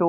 to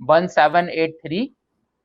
1783,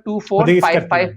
2455,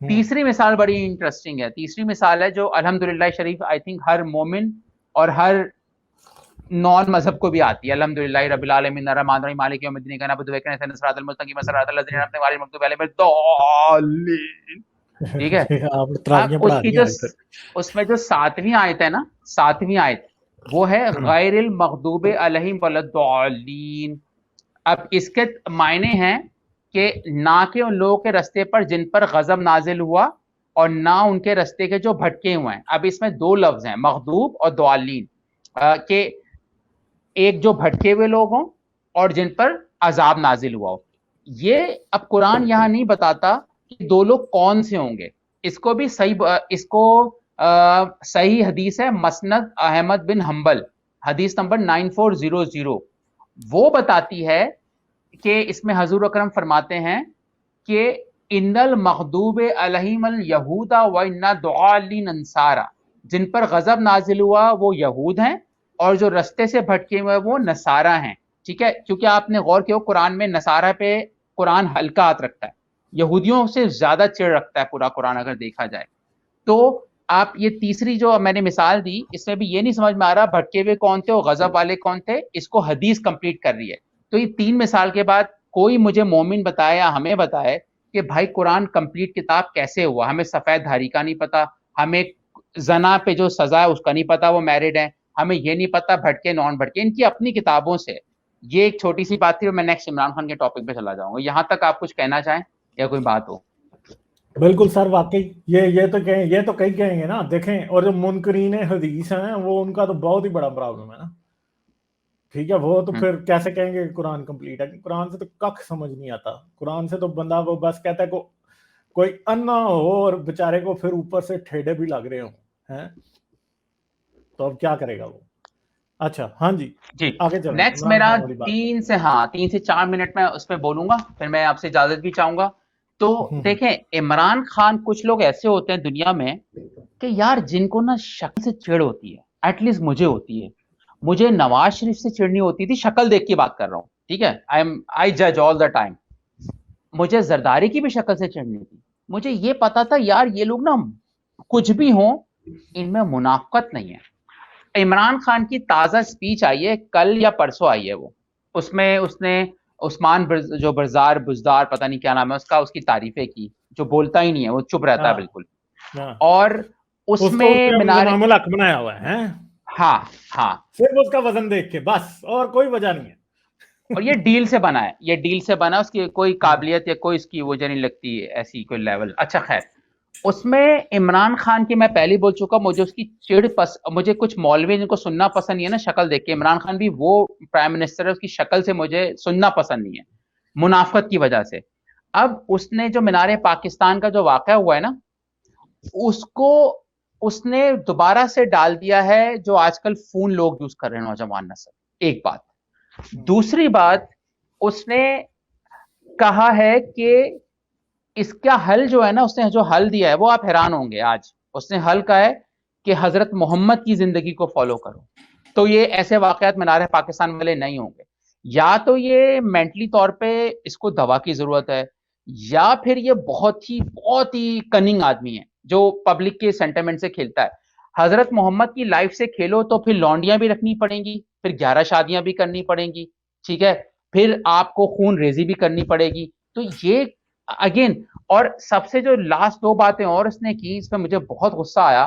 تیسری مثال بڑی انٹرسٹنگ ہے. تیسری مثال ہے جو الحمدللہ شریف آئی تھنک ہر مومن اور ہر نان مذہب کو بھی آتی ہے. الحمدللہ رب العالمین الرحمن الرحیم مالک یوم الدین انا نعبد و اک نستعین صراط المستقیم صراط الذین انعمت علیہم غیر المغضوب علیہم ولا الضالین. ٹھیک ہے. آپ تراویحیں پڑھا اس کی رہی جو ہیں. اس میں جو 7ویں آیت ہے نا, 7ویں آیت وہ ہے غیر المغضوب علیہم ولا الضالین. اب اس کے معنی ہیں کہ نہ کہ ان لوگوں کے رستے پر جن پر غضب نازل ہوا اور نہ ان کے رستے کے جو بھٹکے ہوئے ہیں. اب اس میں 2 لفظ ہیں, مغضوب اور ضالین, کہ ایک جو بھٹکے ہوئے لوگ ہوں اور جن پر عذاب نازل ہوا ہو. یہ اب قرآن یہاں نہیں بتاتا کہ 2 لوگ کون سے ہوں گے. اس کو بھی صحیح حدیث ہے مسند احمد بن حنبل, حدیث نمبر 9400, وہ بتاتی ہے کہ اس میں حضور اکرم فرماتے ہیں کہ ان المغضوب علیہم الیہود و ان الضالین النصارى, جن پر غضب نازل ہوا وہ یہود ہیں اور جو رستے سے بھٹکے ہوئے وہ نصارہ ہیں. ٹھیک ہے, کیونکہ آپ نے غور کیا قرآن میں نصارہ پہ قرآن ہلکا ہاتھ رکھتا ہے, یہودیوں سے زیادہ چڑ رکھتا ہے پورا قرآن اگر دیکھا جائے. تو آپ یہ تیسری جو میں نے مثال دی اس میں بھی یہ نہیں سمجھ میں آ رہا بھٹکے ہوئے کون تھے اور غضب والے کون تھے, اس کو حدیث کمپلیٹ کر رہی ہے. تو یہ 3 مثال کے بعد کوئی مجھے مومن بتائے یا ہمیں بتائے کہ بھائی قرآن کمپلیٹ کتاب کیسے ہوا. ہمیں سفید دھاری کا نہیں پتا, ہمیں زنا پہ جو سزا ہے اس کا نہیں پتا وہ میرڈ ہے, ہمیں یہ نہیں پتا بھٹکے نان بھٹکے, ان کی اپنی کتابوں سے. یہ ایک چھوٹی سی بات تھی اور میں نیکسٹ عمران خان کے ٹاپک پہ چلا جاؤں گا. یہاں تک آپ کچھ کہنا چاہیں یا کوئی بات ہو؟ بالکل سر, واقعی یہ تو کہیں کہیں گے نا. دیکھیں, اور جو منکرین حدیث ہیں وہ ان کا تو بہت ہی بڑا پرابلم ہے نا. ٹھیک ہے, وہ تو پھر کیسے کہیں گے قرآن کمپلیٹ ہے. قرآن سے تو کخ سمجھ نہیں آتا. قرآن سے تو بندہ وہ بس کہتا ہے کوئی انا ہو اور بیچارے کو پھر اوپر سے ٹھیڈے بھی لگ رہے ہوں, تو اب کیا کرے گا وہ. اچھا ہاں جی آگے چلیں. نیکسٹ میرا 3 سے 4 منٹ میں اس پہ بولوں گا, پھر میں آپ سے اجازت بھی چاہوں گا. تو دیکھیں عمران خان, کچھ لوگ ایسے ہوتے ہیں دنیا میں کہ یار جن کو نا شکل سے چڑ ہوتی ہے, ایٹ لیسٹ مجھے ہوتی ہے. مجھے نواز شریف سے چڑنی ہوتی تھی, شکل دیکھ کے بات کر رہا ہوں, ٹھیک ہے, آئی جج آل دا ٹائم. مجھے زرداری کی بھی شکل سے چڑنی تھی. مجھے یہ پتا تھا یار یہ لوگ نا کچھ بھی ہوں ان میں منافقت نہیں ہے. عمران خان کی تازہ سپیچ آئی ہے کل یا پرسوں آئی ہے, وہ اس میں اس نے عثمان جو بزدار پتہ نہیں کیا نام ہے اس کا, اس کی تعریفیں کی, جو بولتا ہی نہیں ہے, وہ چپ رہتا ہے بالکل. اور اس میں امام الحق بنایا ہوا ہے. ہاں صرف اس کا وزن دیکھ کے بس, اور کوئی وجہ نہیں ہے. اور یہ ڈیل سے بنا ہے, اس کی کوئی قابلیت یا کوئی اس کی وجہ نہیں لگتی ایسی کوئی لیول. اچھا خیر, اس میں عمران خان کی میں پہلے بول چکا, مجھے اس کی مجھے کچھ مولوی جن کو سننا پسند نہیں ہے نا شکل دیکھ کے, عمران خان بھی وہ پرائم منسٹر ہے, اس کی شکل سے مجھے سننا پسند نہیں ہے منافقت کی وجہ سے. اب اس نے جو مینار پاکستان کا جو واقعہ ہوا ہے نا, اس کو اس نے دوبارہ سے ڈال دیا ہے جو آج کل فون لوگ یوز کر رہے ہیں نوجوان نسل. ایک بات. دوسری بات, اس نے کہا ہے کہ اس کا حل جو ہے نا, اس نے جو حل دیا ہے وہ آپ حیران ہوں گے. آج اس نے حل کہا ہے کہ حضرت محمد کی زندگی کو فالو کرو. تو یہ ایسے واقعات مینار پاکستان والے نہیں ہوں گے. یا تو یہ مینٹلی طور پہ اس کو دوا کی ضرورت ہے, یا پھر یہ بہت ہی کننگ آدمی ہے جو پبلک کے سینٹیمنٹ سے کھیلتا ہے. حضرت محمد کی لائف سے کھیلو تو پھر لونڈیاں بھی رکھنی پڑیں گی, پھر 11 شادیاں بھی کرنی پڑیں گی, ٹھیک ہے, پھر آپ کو خون ریزی بھی کرنی پڑے گی. تو یہ اگین, اور سب سے جو لاسٹ 2 باتیں اور اس نے کی, اس میں مجھے بہت غصہ آیا.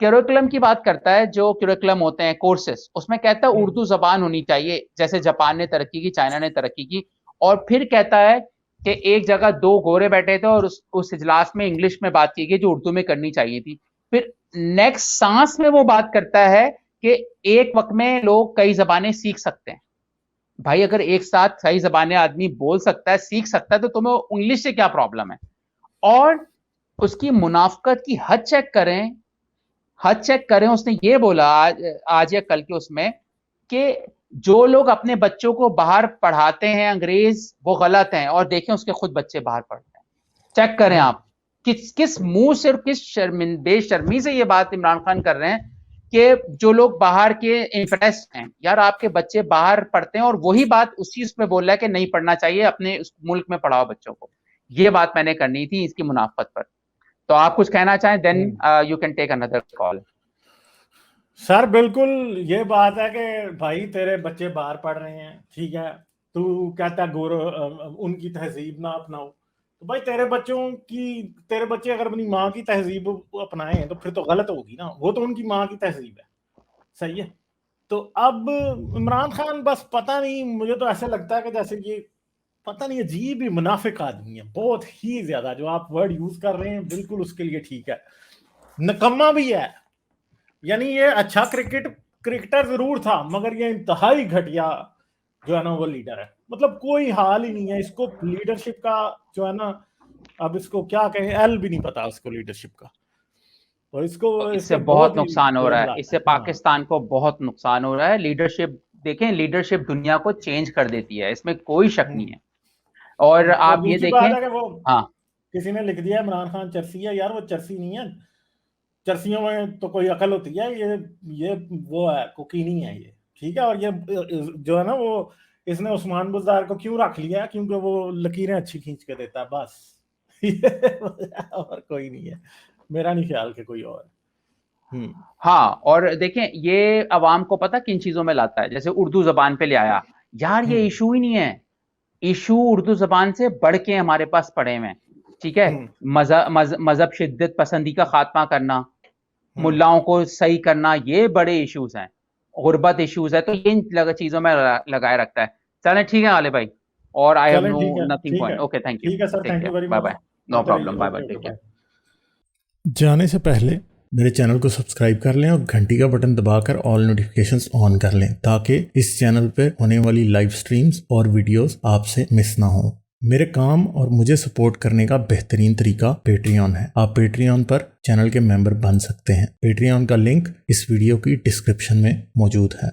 کیریکولم کی بات کرتا ہے, جو کیریکولم ہوتے ہیں کورسز, اس میں کہتا ہے اردو زبان ہونی چاہیے جیسے جاپان نے ترقی کی, چائنا نے ترقی کی. اور پھر کہتا ہے کہ ایک جگہ 2 گورے بیٹھے تھے اور اس اجلاس میں انگلش میں بات کی گئی جو اردو میں کرنی چاہیے تھی. پھر نیکسٹ سانس میں وہ بات کرتا ہے کہ ایک وقت میں لوگ کئی زبانیں سیکھ سکتے ہیں. بھائی اگر ایک ساتھ کئی زبانیں آدمی بول سکتا ہے, سیکھ سکتا ہے, تو تمہیں انگلش سے کیا پرابلم ہے. اور اس کی منافقت کی حد چیک کریں. اس نے یہ بولا آج یا کل کے اس میں کہ جو لوگ اپنے بچوں کو باہر پڑھاتے ہیں انگریز, وہ غلط ہیں, اور دیکھیں اس کے خود بچے باہر پڑھتے ہیں. چیک کریں آپ کس منہ سے اور کس بے شرمی سے یہ بات عمران خان کر رہے ہیں کہ جو لوگ باہر کے انفیسٹ ہیں, یار آپ کے بچے باہر پڑھتے ہیں, اور وہی بات اسی اس میں بول رہا ہے کہ نہیں پڑھنا چاہیے, اپنے اس ملک میں پڑھاؤ بچوں کو. یہ بات میں نے کرنی تھی اس کی منافقت پر. تو آپ کچھ کہنا چاہیں دین یو کین ٹیک اندر کال. سر بالکل یہ بات ہے کہ بھائی تیرے بچے باہر پڑھ رہے ہیں, ٹھیک ہے, تو کہتا ہے ان کی تہذیب نہ اپناؤ. تو بھائی تیرے بچے اگر اپنی ماں کی تہذیب اپنائیں تو پھر تو غلط ہوگی نا, وہ تو ان کی ماں کی تہذیب ہے, صحیح ہے. تو اب عمران خان بس پتہ نہیں, مجھے تو ایسے لگتا ہے کہ جیسے یہ پتہ نہیں عجیب ہی منافق آدمی ہے, بہت ہی زیادہ. جو آپ ورڈ یوز کر رہے ہیں بالکل اس کے لیے ٹھیک ہے, نکما بھی ہے. یعنی یہ اچھا کرکٹر ضرور تھا مگر یہ انتہائی گھٹیا جو ہے نا وہ لیڈر ہے. مطلب کوئی حال ہی نہیں ہے اس کو لیڈرشپ کا, جو ہے نا اب اس کو کیا کہیں, ایل بھی نہیں پتا اس کو لیڈرشپ کا. اور اس سے بہت نقصان ہو رہا ہے, اس سے پاکستان کو بہت نقصان ہو رہا ہے. لیڈرشپ دیکھیں, لیڈرشپ دنیا کو چینج کر دیتی ہے, اس میں کوئی شک نہیں ہے. اور آپ یہ دیکھیں, ہاں کسی نے لکھ دیا عمران خان چرسی ہے, یار وہ چرسی نہیں ہے, چرسیوں میں تو کوئی عقل ہوتی ہے, یہ وہ ہے کوکینی ہے یہ, ٹھیک ہے. اور یہ جو ہے نا وہ اس نے عثمان بزدار کو کیوں رکھ لیا ہے, کیونکہ وہ لکیریں اچھی کھینچ کے دیتا ہے بس, اور کوئی نہیں ہے, میرا نہیں خیال کہ کوئی اور. ہاں, اور دیکھیں یہ عوام کو پتہ کن چیزوں میں لاتا ہے, جیسے اردو زبان پہ لے آیا, یار یہ ایشو ہی نہیں ہے, ایشو اردو زبان سے بڑھ کے ہمارے پاس پڑے ہوئے ہیں, ٹھیک ہے. مذہب شدت پسندی کا خاتمہ کرنا, ملاؤں کو صحیح کرنا, یہ بڑے ایشوز ہیں. غربت ایشوز ہے, تو ان چیزوں میں لگائے رکھتا ہے. چلیں ٹھیک ہے عالم بھائی, اور I have no nothing point. Okay, thank you, bye bye, no problem, bye bye, take care. جانے سے پہلے میرے چینل کو سبسکرائب کر لیں اور گھنٹی کا بٹن دبا کر آل نوٹیفیکیشنز آن کر لیں تاکہ اس چینل پہ ہونے والی لائیو سٹریمز اور ویڈیوز آپ سے مس نہ ہوں. میرے کام اور مجھے سپورٹ کرنے کا بہترین طریقہ پیٹریون ہے. آپ پیٹریون پر چینل کے ممبر بن سکتے ہیں. پیٹریون کا لنک اس ویڈیو کی ڈسکرپشن میں موجود ہے.